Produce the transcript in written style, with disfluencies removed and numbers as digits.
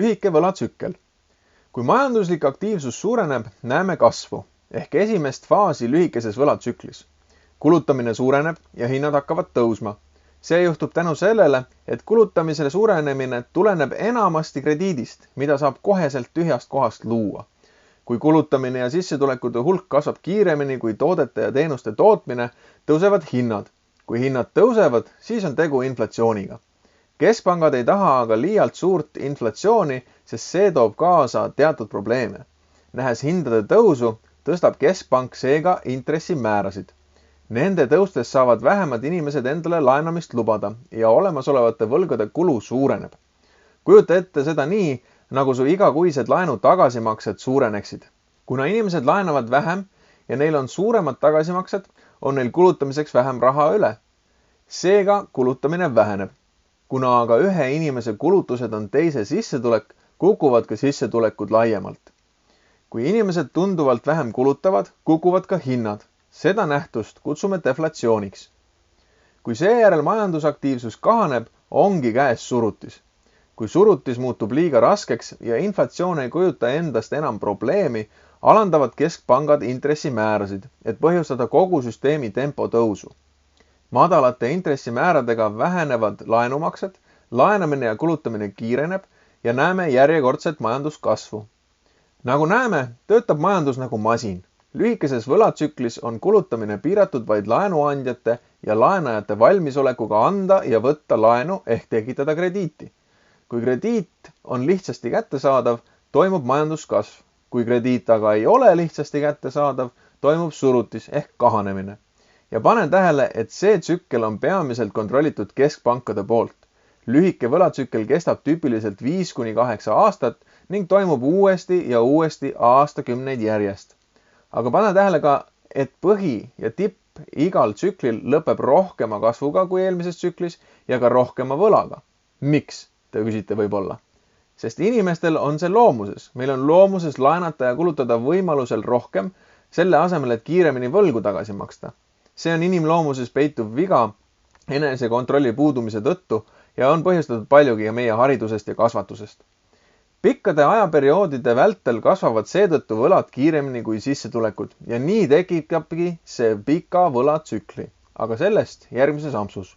Lühike võlatsükkel. Kui majanduslik aktiivsus suureneb, näeme kasvu ehk esimest faasi lühikeses võlatsüklis. Kulutamine suureneb ja hinnad hakkavad tõusma. See juhtub tänu sellele, et kulutamisele suurenemine tuleneb enamasti krediidist, mida saab koheselt tühjast kohast luua. Kui kulutamine ja sissetulekute hulk kasvab kiiremini kui toodete ja teenuste tootmine, tõusevad hinnad. Kui hinnad tõusevad, siis on tegu inflatsiooniga. Keskpangad ei taha aga liialt suurt inflatsiooni, sest see toob kaasa teatud probleeme. Nähes hindade tõusu, tõstab keskpank seega intressimäärasid. Nende tõustes saavad vähemad inimesed endale laenamist lubada ja olemasolevate võlgade kulu suureneb. Kujuta ette seda nii, nagu su igakuised laenu tagasimaksed suureneksid. Kuna inimesed laenavad vähem ja neil on suuremad tagasimaksed, on neil kulutamiseks vähem raha üle. Seega kulutamine väheneb. Kuna aga ühe inimese kulutused on teise sissetulek, kukuvad ka sissetulekud laiemalt. Kui inimesed tunduvalt vähem kulutavad, kukuvad ka hinnad. Seda nähtust kutsume deflatsiooniks. Kui seejärel majandusaktiivsus kahaneb, ongi käes surutis. Kui surutis muutub liiga raskeks ja inflatsioon ei kujuta endast enam probleemi, alandavad keskpangad intressimäärasid, et põhjustada kogu süsteemi tempo tõusu. Madalate intressimääradega vähenevad laenumaksed, laenamine ja kulutamine kiireneb ja näeme järjekordset majanduskasvu. Nagu näeme, töötab majandus nagu masin. Lühikeses võlatsüklis on kulutamine piiratud vaid laenuandjate ja laenajate valmisolekuga anda ja võtta laenu ehk tekitada krediiti. Kui krediit on lihtsasti kättesaadav, toimub majanduskasv. Kui krediit aga ei ole lihtsasti kättesaadav, toimub surutis ehk kahanemine. Ja panen tähele, et see tsükkel on peamiselt kontrollitud keskpankade poolt. Lühike võlatsükkel kestab tüüpiliselt 5–8 aastat ning toimub uuesti ja uuesti aastakümneid järjest. Aga pane tähele ka, et põhi ja tipp igal tsüklil lõpeb rohkema kasvuga kui eelmises tsüklis ja ka rohkema võlaga. Miks, te küsite võib-olla? Sest inimestel on see loomuses. Meil on loomuses laenata ja kulutada võimalusel rohkem, selle asemel, et kiiremini võlgu tagasi maksta. See on inimloomuses peituv viga enesekontrolli puudumise tõttu ja on põhjustatud paljugi meie haridusest ja kasvatusest. Pikkade ajaperioodide vältel kasvavad seetõttu võlad kiiremini kui sissetulekud ja nii tekibki see pika võlatsükli, aga sellest järgmises ampsus.